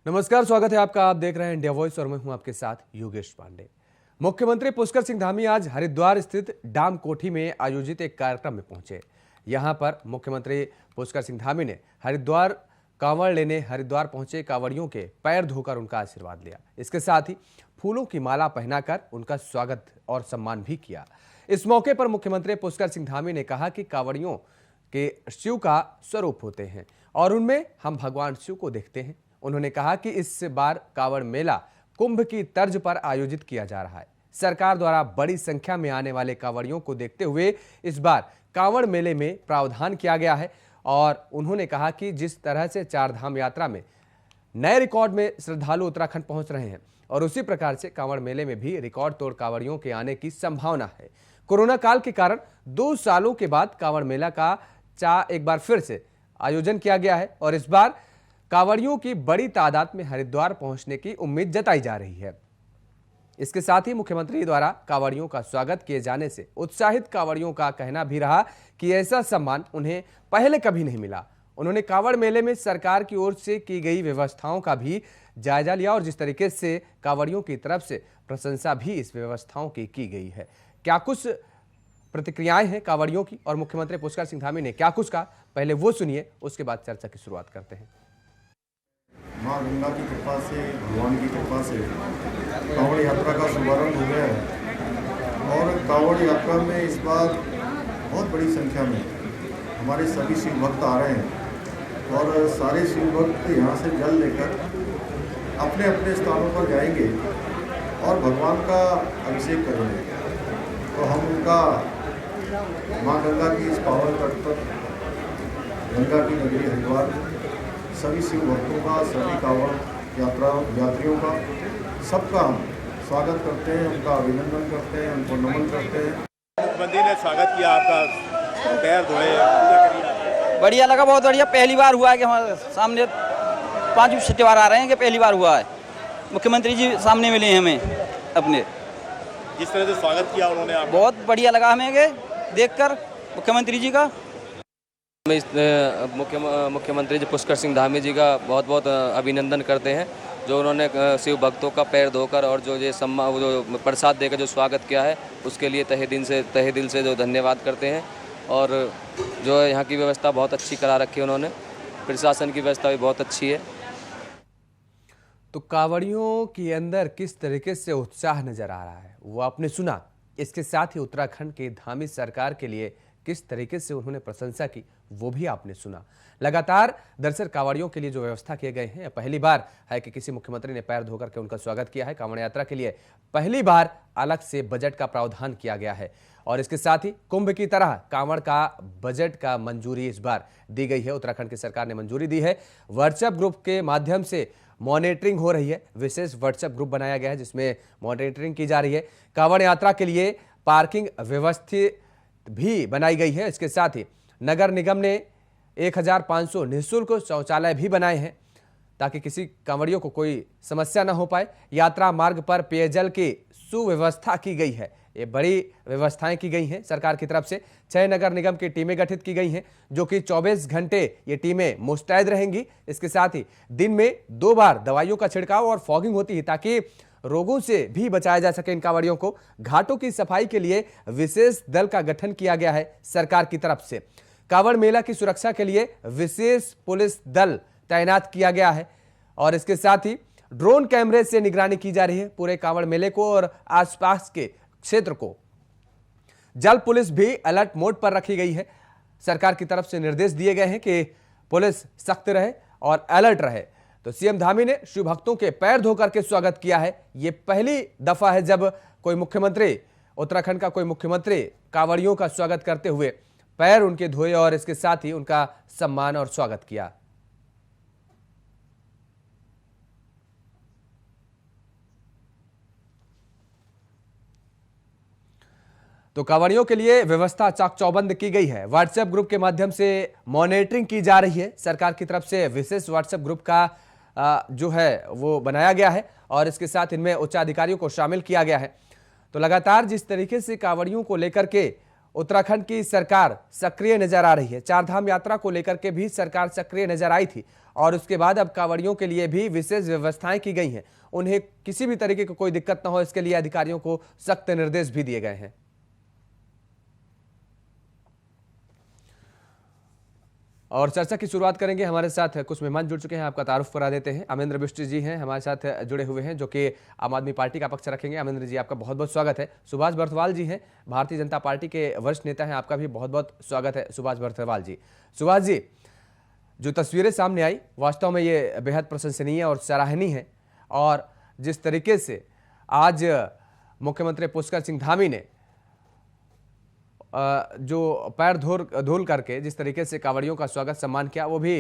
नमस्कार, स्वागत है आपका। आप देख रहे हैं इंडिया वॉइस और मैं हूं आपके साथ योगेश पांडे। मुख्यमंत्री पुष्कर सिंह धामी आज हरिद्वार स्थित डाम कोठी में आयोजित एक कार्यक्रम में पहुंचे। यहां पर मुख्यमंत्री पुष्कर सिंह धामी ने हरिद्वार कांवड़ लेने हरिद्वार पहुंचे कांवड़ियों के पैर धोकर उनका आशीर्वाद लिया। इसके साथ ही फूलों की माला पहनाकर उनका स्वागत और सम्मान भी किया। इस मौके पर मुख्यमंत्री पुष्कर सिंह धामी ने कहा कि कांवड़ियों के शिव का स्वरूप होते हैं और उनमें हम भगवान शिव को देखते हैं। उन्होंने कहा कि इस बार कांवड़ मेला कुंभ की तर्ज पर आयोजित किया जा रहा है। सरकार द्वारा बड़ी संख्या में आने वाले कांवड़ियों को देखते हुए इस बार कांवड़ मेले में प्रावधान किया गया है और उन्होंने कहा कि जिस तरह से चार धाम यात्रा में नए रिकॉर्ड में श्रद्धालु उत्तराखंड पहुंच रहे हैं और उसी प्रकार से कांवड़ मेले में भी रिकॉर्ड तोड़ कांवड़ियों के आने की संभावना है। कोरोना काल के कारण 2 सालों के बाद कांवड़ मेला का एक बार फिर से आयोजन किया गया है और इस बार कांवड़ियों की बड़ी तादाद में हरिद्वार पहुंचने की उम्मीद जताई जा रही है। इसके साथ ही मुख्यमंत्री द्वारा कांवड़ियों का स्वागत किए जाने से उत्साहित कांवड़ियों का कहना भी रहा कि ऐसा सम्मान उन्हें पहले कभी नहीं मिला। उन्होंने कांवड़ मेले में सरकार की ओर से की गई व्यवस्थाओं का भी जायजा लिया और जिस तरीके से कांवड़ियों की तरफ से प्रशंसा भी इस व्यवस्थाओं की गई है। क्या कुछ प्रतिक्रियाएं हैं कांवड़ियों की और मुख्यमंत्री पुष्कर सिंह धामी ने क्या कुछ कहा, पहले वो सुनिए, उसके बाद चर्चा की शुरुआत करते हैं। माँ गंगा की कृपा से, भगवान की कृपा से कांवड़ यात्रा का शुभारंभ हो गया है और कांवड़ यात्रा में इस बार बहुत बड़ी संख्या में हमारे सभी शिव भक्त आ रहे हैं और सारे शिव भक्त यहाँ से जल लेकर अपने अपने स्थानों पर जाएंगे और भगवान का अभिषेक करेंगे। तो हम उनका माँ गंगा की इस पावन तट पर, गंगा की नगरी हरिद्वार, सभी शिव भक्तों का, सभी कांवड़ यात्रियों का, सबका हम स्वागत करते हैं, उनका अभिनंदन करते हैं, उनको नमन करते हैं। मुख्यमंत्री ने स्वागत किया आपका, पैर धोए, क्या करिए? बढ़िया लगा, बहुत बढ़िया। पहली बार हुआ है कि हमारे सामने 5 त्योहार आ रहे हैं कि पहली बार हुआ है। मुख्यमंत्री जी सामने मिले हैं हमें अपने। जिस तरह से स्वागत किया उन्होंने आप, बहुत बढ़िया लगा हमें देखकर मुख्यमंत्री जी का। मुख्यमंत्री जी पुष्कर सिंह धामी जी का बहुत बहुत अभिनंदन करते हैं, जो उन्होंने शिव भक्तों का पैर धोकर और जो ये सम्मान, जो प्रसाद देकर जो स्वागत किया है, उसके लिए तहे दिल से जो धन्यवाद करते हैं। और जो यहाँ की व्यवस्था बहुत अच्छी करा रखी है उन्होंने, प्रशासन की व्यवस्था भी बहुत अच्छी है। तो कांवड़ियों के अंदर किस तरीके से उत्साह नजर आ रहा है वो आपने सुना। इसके साथ ही उत्तराखंड के धामी सरकार के लिए किस तरीके से उन्होंने प्रशंसा की वो भी आपने सुना। लगातार दरअसल कांवड़ियों के लिए जो व्यवस्था किए गए हैं, पहली बार है कि किसी मुख्यमंत्री ने पैर धोकर के उनका स्वागत किया है। कांवड़ यात्रा के लिए पहली बार अलग से बजट का प्रावधान किया गया है और इसके साथ ही कुंभ की तरह कांवड़ का बजट का मंजूरी इस बार दी गई है। उत्तराखंड की सरकार ने मंजूरी दी है। व्हाट्सएप ग्रुप के माध्यम से मॉनिटरिंग हो रही है। विशेष व्हाट्सएप ग्रुप बनाया गया है जिसमें मॉनिटरिंग की जा रही है। कांवड़ यात्रा के लिए पार्किंग व्यवस्थित भी बनाई गई है। इसके साथ ही नगर निगम ने 1500 निःशुल्क शौचालय भी बनाए हैं ताकि किसी कांवड़ियों को कोई समस्या न हो पाए। यात्रा मार्ग पर पेयजल की सुव्यवस्था की गई है। ये बड़ी व्यवस्थाएं की गई हैं सरकार की तरफ से। 6 नगर निगम की टीमें गठित की गई हैं जो कि 24 घंटे ये टीमें मुस्तैद रहेंगी। इसके साथ ही दिन में 2 बार दवाइयों का छिड़काव और फॉगिंग होती है ताकि रोगों से भी बचाया जा सके इन कांवड़ियों को। घाटों की सफाई के लिए विशेष दल का गठन किया गया है सरकार की तरफ से। कांवड़ मेला की सुरक्षा के लिए विशेष पुलिस दल तैनात किया गया है और इसके साथ ही ड्रोन कैमरे से निगरानी की जा रही है पूरे कांवड़ मेले को और आसपास के क्षेत्र को। जल पुलिस भी अलर्ट मोड पर रखी गई है। सरकार की तरफ से निर्देश दिए गए हैं कि पुलिस सख्त रहे और अलर्ट रहे। तो सीएम धामी ने शिव भक्तों के पैर धोकर के स्वागत किया है। यह पहली दफा है जब कोई मुख्यमंत्री, उत्तराखंड का कोई मुख्यमंत्री कांवड़ियों का स्वागत करते हुए पैर उनके धोए और इसके साथ ही उनका सम्मान और स्वागत किया। तो कांवड़ियों के लिए व्यवस्था चाक चौबंद की गई है। व्हाट्सएप ग्रुप के माध्यम से मॉनिटरिंग की जा रही है। सरकार की तरफ से विशेष व्हाट्सएप ग्रुप का जो है वो बनाया गया है और इसके साथ इनमें उच्च अधिकारियों को शामिल किया गया है। तो लगातार जिस तरीके से कांवड़ियों को लेकर के उत्तराखंड की सरकार सक्रिय नजर आ रही है, चारधाम यात्रा को लेकर के भी सरकार सक्रिय नजर आई थी और उसके बाद अब कांवड़ियों के लिए भी विशेष व्यवस्थाएं की गई हैं। उन्हें किसी भी तरीके की कोई दिक्कत न हो, इसके लिए अधिकारियों को सख्त निर्देश भी दिए गए हैं। और चर्चा की शुरुआत करेंगे। हमारे साथ कुछ मेहमान जुड़ चुके हैं, आपका तारुफ करा देते हैं। अमरेंद्र बिष्ट जी हैं हमारे साथ जुड़े हुए हैं, जो कि आम आदमी पार्टी का पक्ष रखेंगे। अमरेंद्र जी, आपका बहुत बहुत स्वागत है। सुभाष बर्थवाल जी हैं, भारतीय जनता पार्टी के वरिष्ठ नेता हैं, आपका भी बहुत बहुत स्वागत है सुभाष बर्थवाल जी। सुभाष जी, जो तस्वीरें सामने आई वास्तव में ये बेहद प्रशंसनीय और सराहनीय है, और जिस तरीके से आज मुख्यमंत्री पुष्कर सिंह धामी ने जो पैर धुल करके जिस तरीके से कांवड़ियों का स्वागत सम्मान किया, वो भी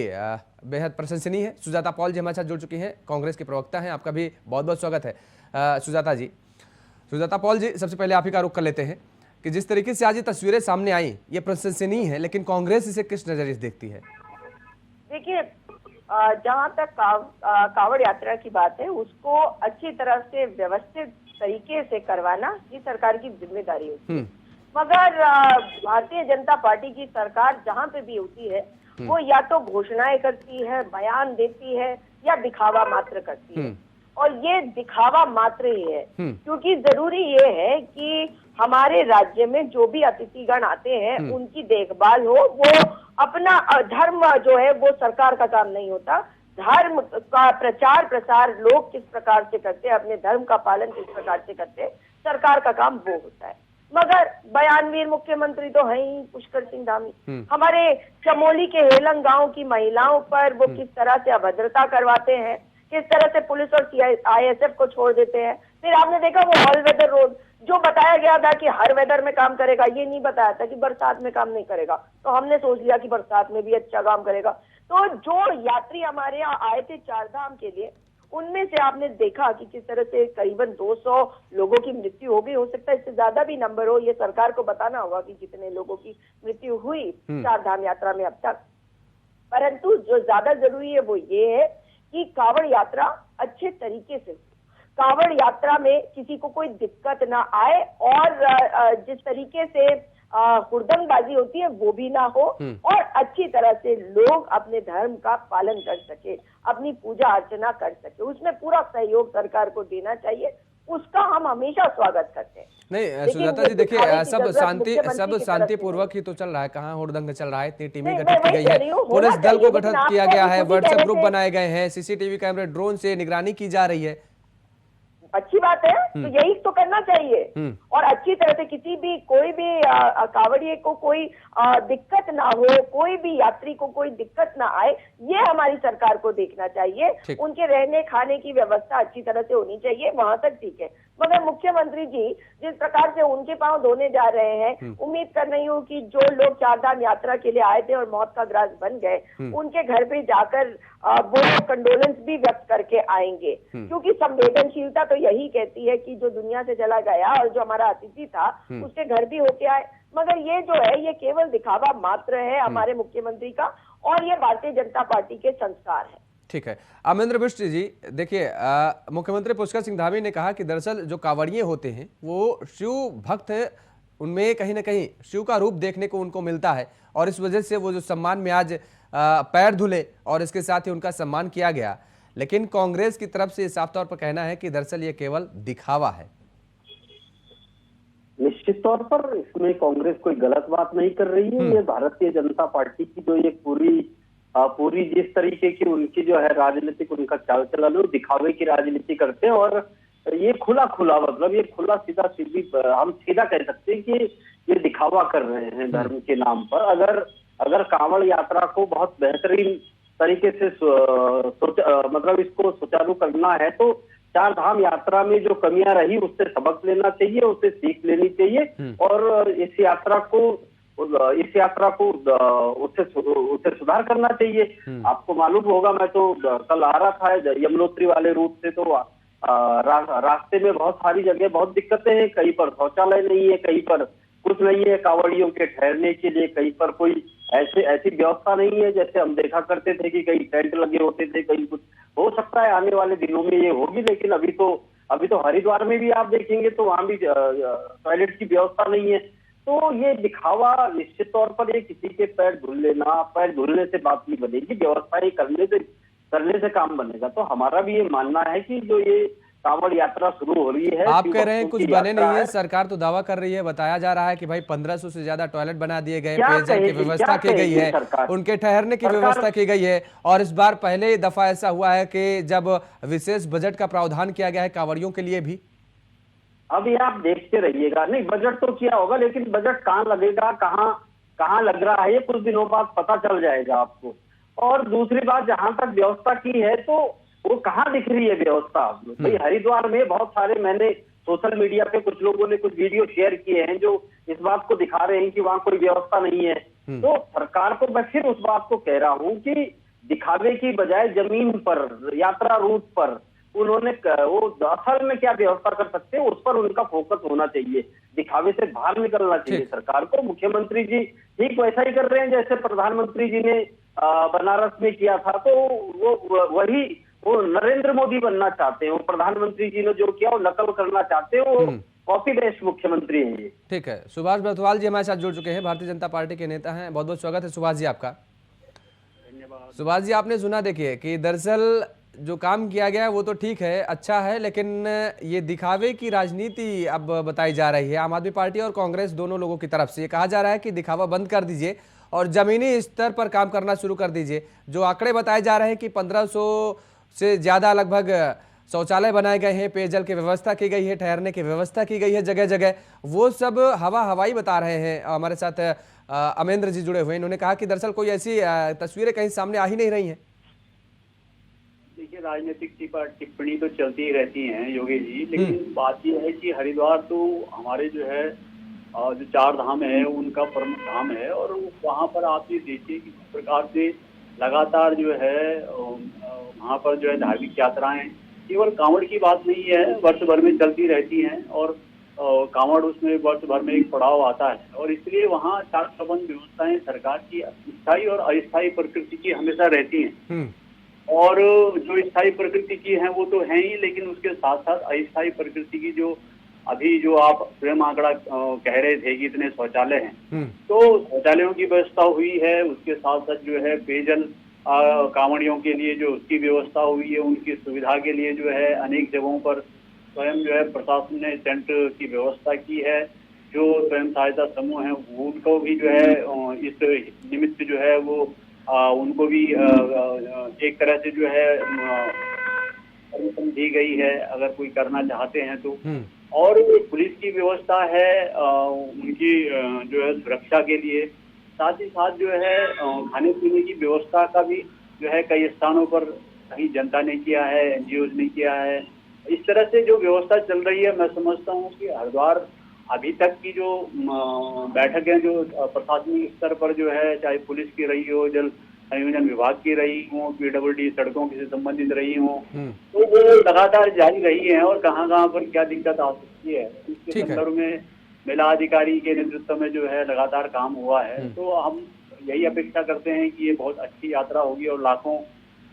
बेहद प्रशंसनीय है। सुजाता पॉल जी हमारे साथ जुड़ चुकी हैं, कांग्रेस के प्रवक्ता हैं, आपका भी बहुत बहुत स्वागत है। सुजाता जी, सुजाता पॉल जी, सबसे पहले आप ही का रुख कर लेते हैं कि जिस तरीके से आज ये तस्वीरें सामने आई, ये प्रशंसनीय है, लेकिन कांग्रेस इसे किस नजरिए से देखती है? देखिए, जहाँ तक कांवड़ यात्रा की बात है, उसको अच्छी तरह से व्यवस्थित तरीके से करवाना ये सरकार की जिम्मेदारी होती है। मगर भारतीय जनता पार्टी की सरकार जहाँ पे भी होती है, वो या तो घोषणाएं करती है, बयान देती है, या दिखावा मात्र करती है। और ये दिखावा मात्र ही है, क्योंकि जरूरी ये है कि हमारे राज्य में जो भी अतिथिगण आते हैं उनकी देखभाल हो। वो अपना धर्म जो है वो सरकार का काम नहीं होता। धर्म का प्रचार प्रसार लोग किस प्रकार से करते हैं, अपने धर्म का पालन किस प्रकार से करते हैं, सरकार का काम वो होता है। मगर बयानवीर मुख्यमंत्री तो है ही पुष्कर सिंह धामी। हमारे चमोली के हेलंग गांव की महिलाओं पर वो किस तरह से अभद्रता करवाते हैं, किस तरह से पुलिस और ISF को छोड़ देते हैं। फिर आपने देखा वो ऑल वेदर रोड, जो बताया गया था कि हर वेदर में काम करेगा, ये नहीं बताया था कि बरसात में काम नहीं करेगा। तो हमने सोच लिया कि बरसात में भी अच्छा काम करेगा। तो जो यात्री हमारे यहाँ आए थे चारधाम के लिए, उनमें से आपने देखा कि किस तरह से करीबन 200 लोगों की मृत्यु हो गई। हो सकता है इससे ज्यादा भी नंबर हो, ये सरकार को बताना होगा कि कितने लोगों की मृत्यु हुई चारधाम यात्रा में अब तक। परंतु जो ज्यादा जरूरी है वो ये है कि कांवड़ यात्रा अच्छे तरीके से, कांवड़ यात्रा में किसी को कोई दिक्कत ना आए, और जिस तरीके से हुड़दंगबाजी होती है वो भी ना हो, और अच्छी तरह से लोग अपने धर्म का पालन कर सके, अपनी पूजा अर्चना कर सके। उसमें पूरा सहयोग सरकार को देना चाहिए, उसका हम हमेशा स्वागत करते हैं। नहीं सुजाता जी, देखिए सब शांतिपूर्वक ही तो चल रहा है, कहाँ हुड़दंग चल रहा है। इतनी टीमें गठित की गई है, पुलिस दल को गठित किया गया है, व्हाट्सएप ग्रुप बनाए गए हैं, CCTV कैमरे, ड्रोन से निगरानी की जा रही है। अच्छी बात है, तो यही तो करना चाहिए। और अच्छी तरह से किसी भी कोई भी कांवड़िए को कोई दिक्कत ना हो, कोई भी यात्री को कोई दिक्कत ना आए, ये हमारी सरकार को देखना चाहिए। उनके रहने खाने की व्यवस्था अच्छी तरह से होनी चाहिए, वहां तक ठीक है। मगर मुख्यमंत्री जी जिस प्रकार से उनके पांव धोने जा रहे हैं, उम्मीद कर रही हूँ कि जो लोग चारधाम यात्रा के लिए आए थे और मौत का ग्रास बन गए, उनके घर पे जाकर वो कंडोलेंस भी व्यक्त करके आएंगे। क्योंकि संवेदनशीलता तो यही कहती है कि जो दुनिया से चला गया और जो हमारा अतिथि था उसके घर भी होके आए। मगर ये जो है ये केवल दिखावा मात्र है हमारे मुख्यमंत्री का, और ये भारतीय जनता पार्टी के संस्कार है। ठीक है। अमरेंद्र बिष्ट जी, देखिए मुख्यमंत्री पुष्कर सिंह धामी ने कहा कि दरअसल जो कांवड़िए होते हैं वो शिव भक्त है, उनमें कहीं ना कहीं शिव का रूप देखने को उनको मिलता है, और इस वजह से वो जो सम्मान में आज पैर धुले और इसके साथ ही उनका सम्मान किया गया। लेकिन कांग्रेस की तरफ से साफ तौर पर कहना है कि दरअसल ये केवल दिखावा है। निश्चित तौर पर इसमें कांग्रेस कोई गलत बात नहीं कर रही है। ये भारतीय जनता पार्टी की जो ये पूरी जिस तरीके की उनकी जो है राजनीतिक उनका चाल चलन, दिखावे की राजनीति करते हैं, और ये खुला मतलब ये खुला सीधा हम सीधा कह सकते हैं कि ये दिखावा कर रहे हैं धर्म के नाम पर। अगर कांवड़ यात्रा को बहुत बेहतरीन तरीके से मतलब इसको सुचारू करना है, तो चारधाम यात्रा में जो कमियां रही उससे सबक लेना चाहिए, उससे सीख लेनी चाहिए, और इस यात्रा को उससे सुधार करना चाहिए। आपको मालूम होगा, मैं तो कल आ रहा था यमुनोत्री वाले रूट से, तो रास्ते में बहुत सारी जगह बहुत दिक्कतें हैं। कहीं पर शौचालय नहीं है, कहीं पर कुछ नहीं है कांवड़ियों के ठहरने के लिए, कहीं पर कोई ऐसी व्यवस्था नहीं है जैसे हम देखा करते थे कि कहीं टेंट लगे होते थे, कहीं कुछ। हो सकता है आने वाले दिनों में ये होगी, लेकिन अभी तो हरिद्वार में भी आप देखेंगे तो वहां भी टॉयलेट की व्यवस्था नहीं है। तो ये दिखावा निश्चित तौर पर ये किसी के पैर धुलने से बात नहीं बनेगी। व्यवस्थाएं करने से करने से काम बनेगा। तो हमारा भी ये मानना है कि जो ये कांवड़ यात्रा शुरू हो रही है, आप शिव कह रहे हैं भक्तों कुछ की बने यात्रा नहीं है, सरकार तो दावा कर रही है, बताया जा रहा है कि भाई 1500 से ज्यादा टॉयलेट बना दिए गए, क्या पेयजल की कहेगी, व्यवस्था क्या की गई कहेगी है, सरकार? उनके ठहरने की सरकार- व्यवस्था की गई है। और इस बार पहले दफा ऐसा हुआ है कि जब विशेष बजट का प्रावधान किया गया है कांवड़ियों के लिए भी। अब ये आप देखते रहिएगा। नहीं, बजट तो किया होगा, लेकिन बजट कहाँ लगेगा, कहाँ कहाँ लग रहा है, ये कुछ दिनों बाद पता चल जाएगा आपको। और दूसरी बात, जहां तक व्यवस्था की है तो वो कहाँ दिख रही है व्यवस्था? भाई हरिद्वार में बहुत सारे, मैंने सोशल मीडिया पे कुछ लोगों ने कुछ वीडियो शेयर किए हैं जो इस बात को दिखा रहे हैं कि वहां कोई व्यवस्था नहीं है। तो सरकार को मैं फिर उस बात को कह रहा हूं कि दिखावे की बजाय जमीन पर, यात्रा रूट पर उन्होंने वो असल में क्या व्यवस्था कर सकते हैं उस पर उनका फोकस होना चाहिए। दिखावे से बाहर निकलना चाहिए सरकार को। मुख्यमंत्री जी ठीक वैसा ही कर रहे हैं जैसे प्रधानमंत्री जी ने बनारस में किया था। तो वो नरेंद्र मोदी बनना चाहते हैं। वो प्रधानमंत्री जी ने जो किया वो नकल करना चाहते हैं। वो कॉपी पेस्ट मुख्यमंत्री हैं ये। ठीक है, सुभाष बरथवाल जी हमारे साथ जुड़ चुके हैं, भारतीय जनता पार्टी के नेता हैं। बहुत बहुत स्वागत है सुभाष जी आपका। सुभाष जी, आपने सुना देखिए कि दरअसल जो काम किया गया वो तो ठीक है, अच्छा है, लेकिन ये दिखावे की राजनीति अब बताई जा रही है आम आदमी पार्टी और कांग्रेस दोनों लोगों की तरफ से। ये कहा जा रहा है कि दिखावा बंद कर दीजिए और जमीनी स्तर पर काम करना शुरू कर दीजिए। जो आंकड़े बताए जा रहे हैं कि 1500 से ज्यादा लगभग शौचालय बनाए गए हैं, पेयजल की व्यवस्था की गई है, ठहरने की व्यवस्था की गई है जगह जगह, वो सब हवाई बता रहे हैं। हमारे साथ अमेंद्र जी जुड़े हुए हैं, इन्होंने कहा कि दरअसल कोई ऐसी तस्वीरें कहीं सामने आ ही नहीं रही हैं। देखिए, राजनीतिक टिप्पणी तो चलती ही रहती हैं योगी जी, लेकिन बात यह है कि हरिद्वार तो हमारे जो है जो 4 धाम है उनका प्रमुख धाम है। और वहाँ पर आप ये देखिए कि किस प्रकार से लगातार जो है वहाँ पर जो है धार्मिक यात्राएं, केवल कांवड़ की बात नहीं है, वर्ष भर में चलती रहती हैं। और कांवड़ उसमें वर्ष भर में एक पड़ाव आता है। और इसलिए वहाँ चाक चौबंद व्यवस्थाएं सरकार की स्थायी और अस्थायी प्रकृति की हमेशा रहती हैं। और जो स्थायी प्रकृति की है वो तो है ही, लेकिन उसके साथ साथ अस्थायी प्रकृति की जो अभी जो आप स्वयं आंकड़ा कह रहे थे कि इतने शौचालय हैं, तो शौचालयों की व्यवस्था हुई है। उसके साथ साथ जो है पेयजल कांवड़ियों के लिए जो उसकी व्यवस्था हुई है, उनकी सुविधा के लिए जो है अनेक जगहों पर स्वयं जो है प्रशासन ने टेंट की व्यवस्था की है। जो स्वयं सहायता समूह है उनको भी जो है इस निमित्त जो है वो उनको भी एक तरह से जो है परमिशन दी गई है अगर कोई करना चाहते हैं तो। और पुलिस की व्यवस्था है उनकी जो है सुरक्षा के लिए। साथ ही साथ जो है खाने पीने की व्यवस्था का भी जो है कई स्थानों पर कहीं जनता ने किया है, एनजीओ ने किया है। इस तरह से जो व्यवस्था चल रही है, मैं समझता हूँ कि हरिद्वार अभी तक की जो बैठकें जो प्रशासनिक स्तर पर जो है, चाहे पुलिस की रही हो, जल संयोजन विभाग की रही हो, PWD सड़कों से संबंधित रही हो, तो वो लगातार जारी रही है। और कहाँ कहाँ पर क्या दिक्कत आ सकती है इसके संदर्भ में मेला अधिकारी के नेतृत्व में जो है लगातार काम हुआ है। तो हम यही अपेक्षा करते हैं कि ये बहुत अच्छी यात्रा होगी और लाखों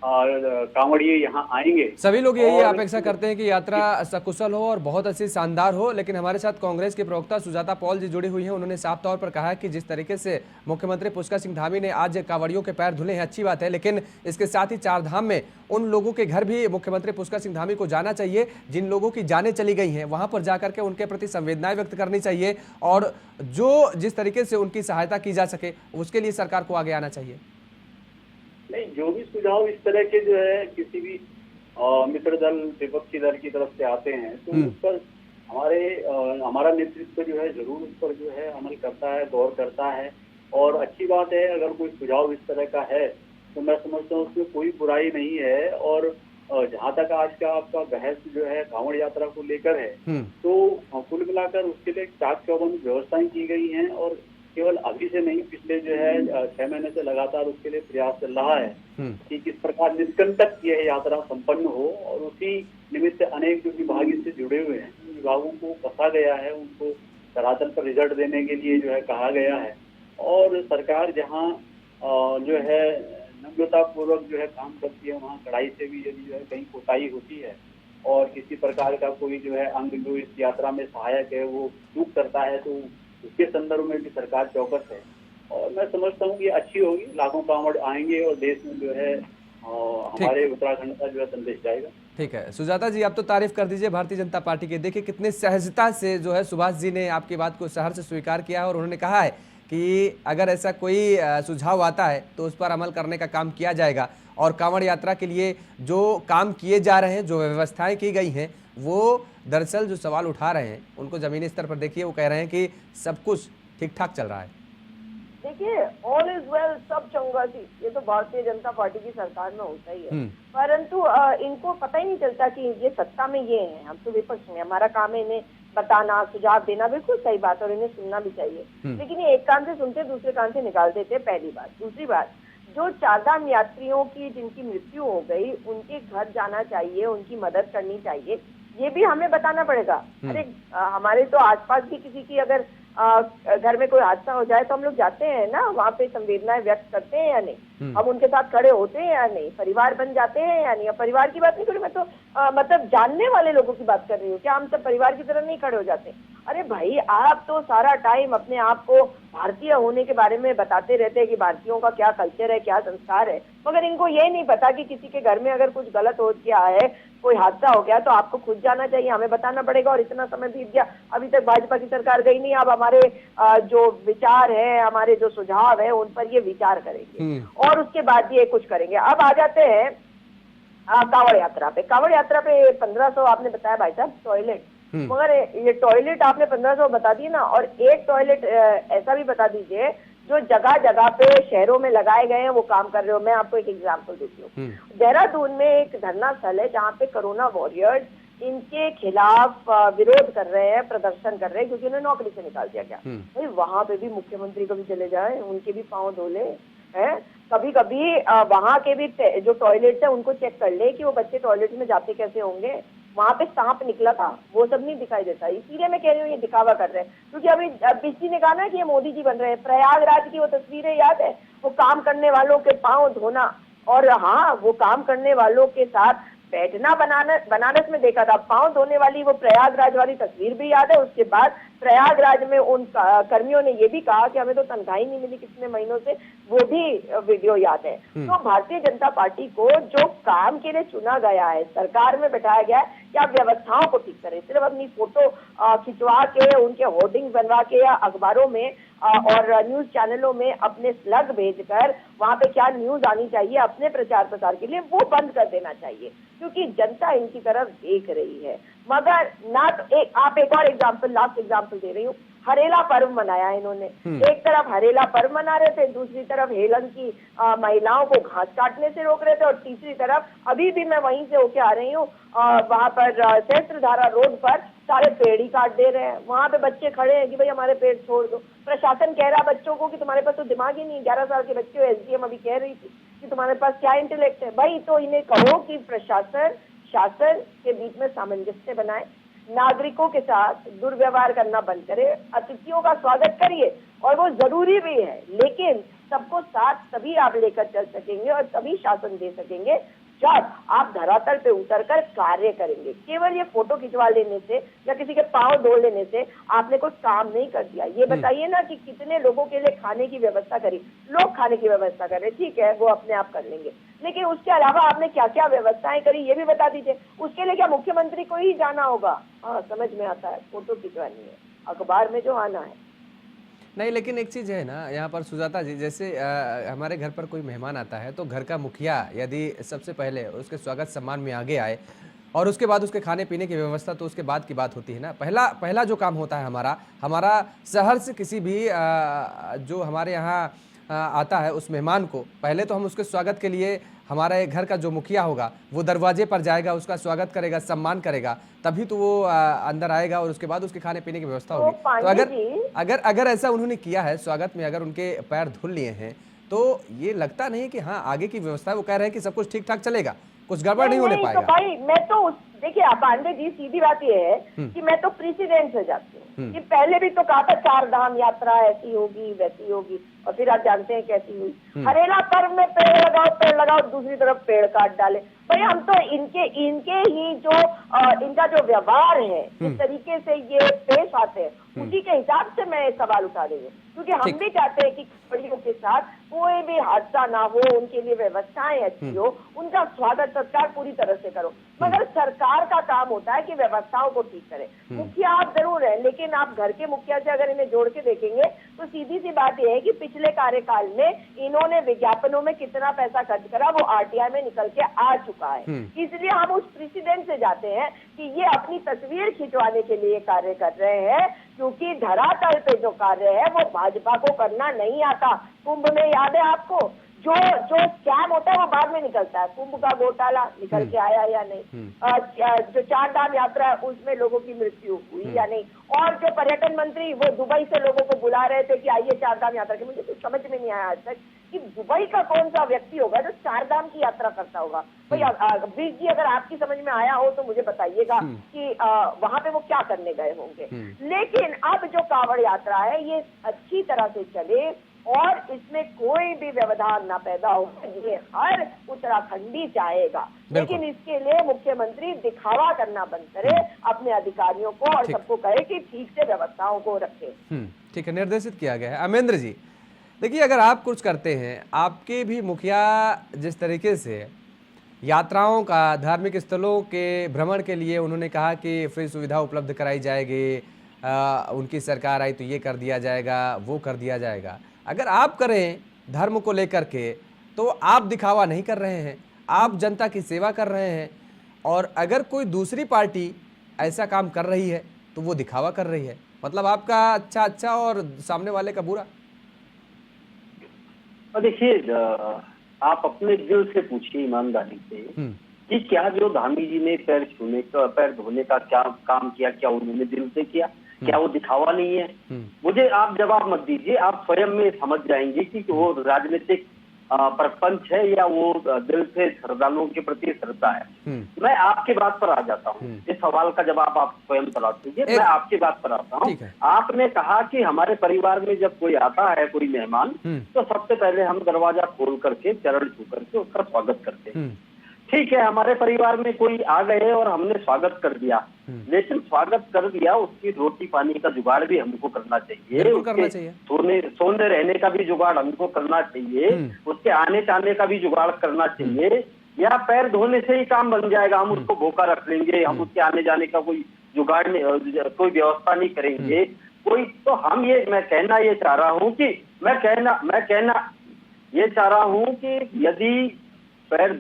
कांवड़िए यहाँ आएंगे। सभी लोग यही अपेक्षा करते हैं कि यात्रा सकुशल हो और बहुत अच्छी शानदार हो। लेकिन हमारे साथ कांग्रेस के प्रवक्ता सुजाता पॉल जी जुड़ी हुई हैं। उन्होंने साफ तौर पर कहा है कि जिस तरीके से मुख्यमंत्री पुष्कर सिंह धामी ने आज कांवड़ियों के पैर धुले हैं, अच्छी बात है, लेकिन इसके साथ ही 4 धाम में उन लोगों के घर भी मुख्यमंत्री पुष्कर सिंह धामी को जाना चाहिए जिन लोगों की जानें चली गई हैं। वहां पर जाकर के उनके प्रति संवेदनाएं व्यक्त करनी चाहिए और जो जिस तरीके से उनकी सहायता की जा सके उसके लिए सरकार को आगे आना चाहिए। नहीं, जो भी सुझाव इस तरह के जो है किसी भी मित्र दल, विपक्षी दल की तरफ से आते हैं तो उस पर हमारा नेतृत्व जो है जरूर उस पर जो है अमल करता है, गौर करता है। और अच्छी बात है, अगर कोई सुझाव इस तरह का है तो मैं समझता हूँ उसमें कोई बुराई नहीं है। और जहाँ तक आज का आपका बहस जो है कांवड़ यात्रा को लेकर है, तो कुल मिलाकर उसके लिए चाक चौबंद व्यवस्थाएं की गई हैं। और केवल अभी से नहीं, पिछले जो है 6 महीने से लगातार उसके लिए प्रयास चल रहा है कि किस प्रकार निष्कंटक यह यात्रा संपन्न हो। और उसी निमित्त अनेक जो विभाग इससे जुड़े हुए हैं, विभागों को कसा गया है, उनको धरातल पर रिजल्ट देने के लिए जो है कहा गया है। और सरकार जहाँ जो है नम्रता पूर्वक जो है काम करती है, वहाँ कड़ाई से भी यदि जो है कहीं कोताही होती है और किसी प्रकार का कोई जो है अंग जो इस यात्रा में सहायक है वो चूक करता है, तो उसके संदर्भ में भी सरकार चौकस है। और मैं समझता हूँ कि अच्छी होगी, लाखों कांवड़ आएंगे और देश में जो है हमारे उत्तराखंड का जो है संदेश जाएगा। ठीक है सुजाता जी, आप तो तारीफ कर दीजिए भारतीय जनता पार्टी के। देखिए कितने सहजता से जो है सुभाष जी ने आपकी बात को सहर्ष से स्वीकार किया है और उन्होंने कहा है कि अगर ऐसा कोई सुझाव आता है तो उस पर अमल करने का काम किया जाएगा। और कांवड़ यात्रा के लिए जो काम किए जा रहे हैं, जो व्यवस्थाएं की गई हैं, वो दरअसल जो सवाल उठा रहे हैं उनको जमीनी स्तर पर देखिए, वो कह रहे हैं कि सब कुछ ठीक ठाक चल रहा है। देखिए ऑल इज वेल, सब चंगा जी, ये तो भारतीय जनता पार्टी की सरकार में होता ही है। परंतु इनको पता ही नहीं चलता कि ये सत्ता में ये है, हम तो विपक्ष में, हमारा काम है इन्हें बताना, सुझाव देना, बिल्कुल सही बात और इन्हें सुनना भी चाहिए। लेकिन ये एक कान से सुनते दूसरे कान से निकाल देते, पहली बात। दूसरी बात, जो चारधाम यात्रियों की जिनकी मृत्यु हो गई उनके घर जाना चाहिए, उनकी मदद करनी चाहिए, ये भी हमें बताना पड़ेगा। अरे हमारे तो आसपास भी किसी की अगर घर में कोई हादसा हो जाए तो हम लोग जाते हैं ना, वहाँ पे संवेदनाएं व्यक्त करते हैं या नहीं, हम उनके साथ खड़े होते हैं या नहीं, परिवार बन जाते हैं या नहीं। परिवार की बात नहीं करूँ मैं तो, मतलब जानने वाले लोगों की बात कर रही हूँ। क्या हम सब परिवार की तरह नहीं खड़े हो जाते? अरे भाई, आप तो सारा टाइम अपने आप को भारतीय होने के बारे में बताते रहते हैं कि भारतीयों का क्या कल्चर है, क्या संस्कार है, मगर इनको ये नहीं पता कि किसी के घर में अगर कुछ गलत हो गया है, कोई हादसा हो गया, तो आपको खुद जाना चाहिए, हमें बताना पड़ेगा। और इतना समय बीत गया, अभी तक भाजपा की सरकार गई नहीं। अब हमारे जो विचार है, हमारे जो सुझाव है, उन पर ये विचार करेंगे और उसके बाद ये कुछ करेंगे। अब आ जाते हैं कांवड़ यात्रा पे। कांवड़ यात्रा पे 1500 आपने बताया भाई साहब टॉयलेट, मगर ये टॉयलेट आपने 1500 बता दिए ना, और एक टॉयलेट ऐसा भी बता दीजिए जो जगह जगह पे शहरों में लगाए गए हैं, वो काम कर रहे हो। मैं आपको एक एग्जांपल देती हूँ। देहरादून में एक धरना स्थल है जहाँ पे कोरोना वॉरियर्स इनके खिलाफ विरोध कर रहे हैं, प्रदर्शन कर रहे हैं, क्योंकि उन्हें नौकरी से निकाल दिया गया। भाई वहां पे भी मुख्यमंत्री कभी चले जाए, उनके भी पांव धो ले, है कभी कभी वहां के भी जो टॉयलेट्स है उनको चेक कर ले कि वो बच्चे टॉयलेट में जाते कैसे होंगे। वहां पे सांप निकला था, वो सब नहीं दिखाई देता। इसीलिए मैं कह रही हूँ ये दिखावा कर रहे हैं, क्योंकि अभी बिस्टी ने कहा ना कि ये मोदी जी बन रहे हैं। प्रयागराज की वो तस्वीरें याद है, वो काम करने वालों के पांव धोना, और हाँ वो काम करने वालों के साथ बैठना बनारस में देखा था, पांव धोने वाली वो प्रयागराज वाली तस्वीर भी याद है। उसके बाद प्रयागराज में उन कर्मियों ने ये भी कहा कि हमें तो तनख्वाह ही नहीं मिली कितने महीनों से, वो भी वीडियो याद है। तो भारतीय जनता पार्टी को जो काम के लिए चुना गया है, सरकार में बैठाया गया है, या व्यवस्थाओं को ठीक करे, सिर्फ अपनी फोटो खिंचवा के, उनके होर्डिंग बनवा के, या अखबारों में और न्यूज चैनलों में अपने स्लग भेजकर वहां पे क्या न्यूज आनी चाहिए अपने प्रचार प्रसार के लिए, वो बंद कर देना चाहिए, क्योंकि जनता इनकी तरफ देख रही है। मगर ना तो आप एक और एग्जाम्पल, लास्ट एग्जाम्पल दे रही हूँ, हरेला पर्व मनाया इन्होंने। एक तरफ हरेला पर्व मना रहे थे, दूसरी तरफ हेलन की महिलाओं को घास काटने से रोक रहे थे, और तीसरी तरफ अभी भी मैं वहीं से होके आ रही हूँ, वहां पर सहस्त्रधारा रोड पर सारे पेड़ ही काट दे रहे हैं। वहां पे बच्चे खड़े हैं कि भाई हमारे पेड़ छोड़ दो। प्रशासन कह रहा बच्चों को कि तुम्हारे पास तो दिमाग ही नहीं, 11 साल के बच्चे हो। एसडीएम अभी कह रही थी कि तुम्हारे पास क्या इंटेलेक्ट है। भाई तो इन्हें कहो कि प्रशासन शासन के बीच में सामंजस्य बनाए, नागरिकों के साथ दुर्व्यवहार करना बंद करे, अतिथियों का स्वागत करिए, और वो जरूरी भी है, लेकिन सबको साथ तभी आप लेकर चल सकेंगे और तभी शासन दे सकेंगे जब आप धरातल पे उतरकर कार्य करेंगे। केवल ये फोटो खिंचवा लेने से या किसी के पांव धो लेने से आपने कोई काम नहीं कर दिया। ये बताइए ना कि कितने लोगों के लिए खाने की व्यवस्था करी, लोग खाने की व्यवस्था कर रहे, ठीक है वो अपने आप कर लेंगे, लेकिन उसके अलावा आपने क्या क्या व्यवस्थाएं करी ये भी बता दीजिए। उसके लिए क्या मुख्यमंत्री को ही जाना होगा? हाँ समझ में आता है, फोटो खिंचवानी है, अखबार में जो आना है। नहीं, लेकिन एक चीज़ है ना यहाँ पर सुजाता जी, जैसे हमारे घर पर कोई मेहमान आता है तो घर का मुखिया यदि सबसे पहले उसके स्वागत सम्मान में आगे आए और उसके बाद उसके खाने पीने की व्यवस्था तो उसके बाद की बात होती है ना। पहला जो काम होता है हमारा शहर से किसी भी जो हमारे यहाँ आता है उस मेहमान को, पहले तो हम उसके स्वागत के लिए हमारे घर का जो मुखिया होगा वो दरवाजे पर जाएगा, उसका स्वागत करेगा, सम्मान करेगा, तभी तो वो अंदर आएगा और उसके बाद उसके खाने पीने की व्यवस्था होगी। तो अगर ऐसा उन्होंने किया है, स्वागत में अगर उनके पैर धुल लिए हैं, तो ये लगता नहीं कि हाँ आगे की व्यवस्था, वो कह रहे हैं कि सब कुछ ठीक ठाक चलेगा, कुछ गड़बड़ नहीं होने पाएगा। तो भाई मैं तो देखिए पांडे जी, सीधी बात ये है कि मैं तो प्रेसिडेंट से जाती हूँ कि पहले भी तो कहा था 4 धाम यात्रा ऐसी होगी वैसी होगी, और फिर आप जानते हैं कैसी हुई। हरेला पर्व में पेड़ लगाओ, दूसरी तरफ पेड़ काट डाले। भाई हम तो इनके ही जो इनका जो व्यवहार है, जिस तरीके से ये पेश आते हैं, उसी के हिसाब से मैं सवाल उठा रही हूँ, क्योंकि हम भी चाहते हैं कि खिलाड़ियों के साथ कोई भी हादसा ना हो, उनके लिए व्यवस्थाएं अच्छी हो, उनका स्वागत सत्कार पूरी तरह से करो। मगर सरकार का काम होता है कि व्यवस्थाओं को ठीक करे। मुखिया आप जरूर है, लेकिन आप घर के मुखिया से अगर इन्हें जोड़ के देखेंगे तो सीधी सी बात यह है कि पिछले कार्यकाल में इन्होंने विज्ञापनों में कितना पैसा खर्च करा वो आरटीआई में निकल के आ चुका है। इसलिए हम उस प्रेसिडेंट से जाते हैं कि ये अपनी तस्वीर खिंचवाने के लिए कार्य कर रहे हैं, क्योंकि धरातल पे जो कार्य है वो भाजपा को करना नहीं आता। कुंभ में याद है आपको, जो स्कैम होता है वो बाद में निकलता है। कुंभ का घोटाला निकल के आया या नहीं, जो 4 धाम यात्रा है उसमें लोगों की मृत्यु हुई या नहीं, और जो पर्यटन मंत्री वो दुबई से लोगों को बुला रहे थे कि आइए 4 धाम यात्रा की, मुझे तो समझ में नहीं आया आज तक कि दुबई का कौन सा व्यक्ति होगा जो 4 धाम की यात्रा करता होगा। भाई बीस जी, अगर आपकी समझ में आया हो तो मुझे बताइएगा कि वहां पे वो क्या करने गए होंगे। लेकिन अब जो कांवड़ यात्रा है ये अच्छी तरह से चले और इसमें कोई भी व्यवधान ना पैदा हो, ये हर उत्तराखंडी चाहेगा। लेकिन इसके लिए मुख्यमंत्री दिखावा करना बंद करे, अपने अधिकारियों को और सबको कहे कि ठीक से व्यवस्थाओं को रखे। ठीक है, निर्देशित किया गया है। अमेंद्र जी, देखिए, अगर आप कुछ करते हैं, आपके भी मुखिया जिस तरीके से यात्राओं का, धार्मिक स्थलों के भ्रमण के लिए उन्होंने कहा कि फ्री सुविधा उपलब्ध कराई जाएगी, उनकी सरकार आई तो ये कर दिया जाएगा, वो कर दिया जाएगा। अगर आप करें धर्म को लेकर के तो आप दिखावा नहीं कर रहे हैं, आप जनता की सेवा कर रहे हैं, और अगर कोई दूसरी पार्टी ऐसा काम कर रही है तो वो दिखावा कर रही है। मतलब आपका अच्छा और सामने वाले का बुरा। देखिए, आप अपने दिल से पूछिए ईमानदारी से कि क्या जो धामी जी ने पैर धोने का क्या काम किया, क्या उन्होंने दिल से किया, क्या वो दिखावा नहीं है? मुझे आप जवाब मत दीजिए, आप स्वयं में समझ जाएंगे कि वो राजनीतिक प्रपंच है या वो दिल से श्रद्धालुओं के प्रति श्रद्धा है। मैं आपके बात पर आ जाता हूँ, इस सवाल का जवाब आप स्वयं तलाश कीजिए। मैं आपकी बात पर आता हूँ। आपने कहा कि हमारे परिवार में जब कोई आता है, कोई मेहमान, तो सबसे पहले हम दरवाजा खोल करके, चरण छू करके उसका स्वागत करते हैं। ठीक है, हमारे परिवार में कोई आ गए और हमने स्वागत कर दिया, लेकिन स्वागत कर दिया, उसकी रोटी पानी का जुगाड़ भी हमको करना चाहिए, सोने रहने का भी जुगाड़ हमको करना चाहिए, उसके आने जाने का भी जुगाड़ करना चाहिए। या पैर धोने से ही काम बन जाएगा, हम उसको भूखा रख लेंगे, हम उसके आने जाने का कोई जुगाड़ नहीं, कोई व्यवस्था नहीं करेंगे कोई। तो हम मैं कहना ये चाह रहा हूँ कि यदि पैर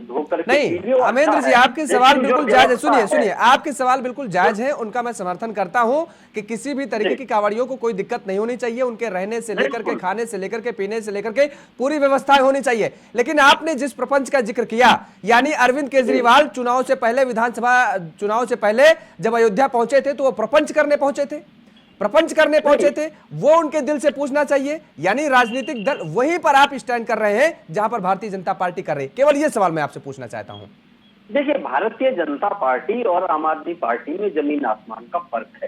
धोकर नहीं, अमेंद्र जी, आपके सवाल बिल्कुल जायज है। सुनिए, आपके सवाल बिल्कुल जायज है, उनका मैं समर्थन करता हूं कि किसी भी तरीके की कांवड़ियों को कोई दिक्कत नहीं होनी चाहिए, उनके रहने से लेकर के, खाने से लेकर के, पीने से लेकर के पूरी व्यवस्थाएं होनी चाहिए। लेकिन आपने जिस प्रपंच का जिक्र किया, यानी अरविंद केजरीवाल चुनाव से पहले, विधानसभा चुनाव से पहले जब अयोध्या पहुंचे थे तो वो प्रपंच करने पहुंचे थे, वो उनके दिल से पूछना चाहिए। यानी राजनीतिक दल वहीं पर आप स्टैंड कर रहे हैं जहां पर भारतीय जनता पार्टी कर रही है। केवल ये सवाल मैं आपसे पूछना चाहता हूं। देखिए, भारतीय जनता पार्टी और आम आदमी पार्टी में जमीन आसमान का फर्क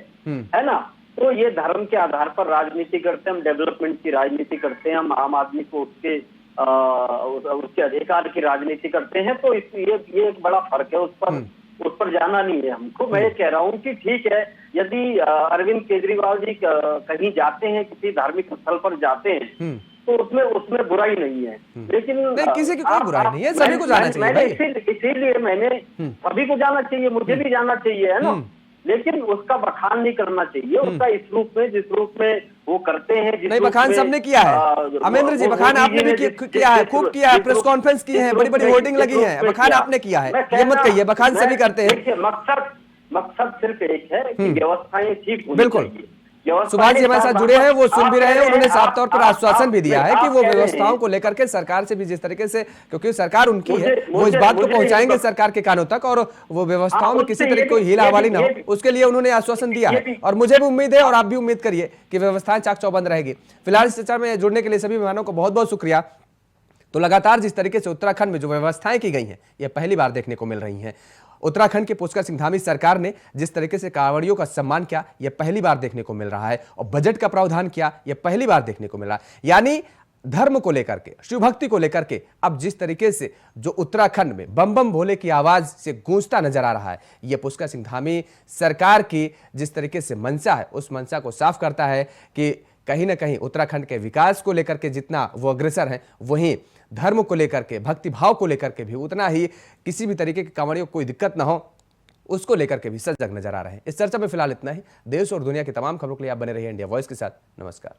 है ना। तो ये धर्म के आधार पर राजनीति करते हैं, हम डेवलपमेंट की राजनीति करते हैं, हम आम आदमी को उसके अधिकार की राजनीति करते हैं। तो ये एक बड़ा फर्क है, उस पर जाना नहीं है हमको। मैं ये कह रहा हूँ कि ठीक है, यदि अरविंद केजरीवाल जी कहीं जाते हैं, किसी धार्मिक स्थल पर जाते हैं, तो उसमें बुराई नहीं है। लेकिन नहीं, किसी की कोई बुराई नहीं है, सभी को जाना चाहिए। इसीलिए मैंने सभी को जाना चाहिए, मुझे भी जाना चाहिए, है ना। लेकिन उसका बखान नहीं करना चाहिए, उसका इस रूप में, जिस रूप में वो करते हैं। नहीं, बखान सबने किया है अमेंद्र जी, बखान आपने भी किया है, खूब किया है, प्रेस कॉन्फ्रेंस की है, बड़ी बड़ी होर्डिंग लगी है, बखान आपने किया है, ये मत कहिए, बखान सभी करते हैं। मकसद सिर्फ एक है कि व्यवस्थाएं ठीक होनी बिल्कुल। सुभाष जी हमारे साथ जुड़े हैं, वो सुन भी रहे हैं, उन्होंने साफ तौर पर आश्वासन भी दिया है कि वो व्यवस्थाओं को लेकर के सरकार से भी जिस तरीके से, क्योंकि सरकार उनकी है, वो इस बात को पहुंचाएंगे सरकार के कानों तक, और वो व्यवस्थाओं में किसी तरह कोई हीला हवाली ना हो, उसके लिए उन्होंने आश्वासन दिया है। और मुझे भी उम्मीद है, और आप भी उम्मीद करिए कि व्यवस्थाएं चाक चौबंद रहेगी। फिलहाल इस चर्चा में जुड़ने के लिए सभी मेहमानों को बहुत बहुत शुक्रिया। तो लगातार जिस तरीके से उत्तराखंड में जो व्यवस्थाएं की गई हैं, ये पहली बार देखने को मिल रही हैं। उत्तराखंड के पुष्कर सिंह धामी सरकार ने जिस तरीके से कांवड़ियों का सम्मान किया, यह पहली बार देखने को मिल रहा है, और बजट का प्रावधान किया, यह पहली बार देखने को मिल रहा है। यानी धर्म को लेकर के, शिव भक्ति को लेकर के अब जिस तरीके से जो उत्तराखंड में बम बम भोले की आवाज से गूंजता नजर आ रहा है, यह पुष्कर सिंह धामी सरकार की जिस तरीके से मंशा है, उस मंशा को साफ करता है कि कहीं ना कहीं उत्तराखंड के विकास को लेकर के जितना वो अग्रसर है, वहीं धर्म को लेकर के, भक्ति भाव को लेकर के भी उतना ही किसी भी तरीके के कांवड़ियों को कोई दिक्कत ना हो, उसको लेकर के भी सजग नजर आ रहे हैं। इस चर्चा में फिलहाल इतना ही। देश और दुनिया की तमाम खबरों के लिए आप बने रहिए इंडिया वॉइस के साथ। नमस्कार।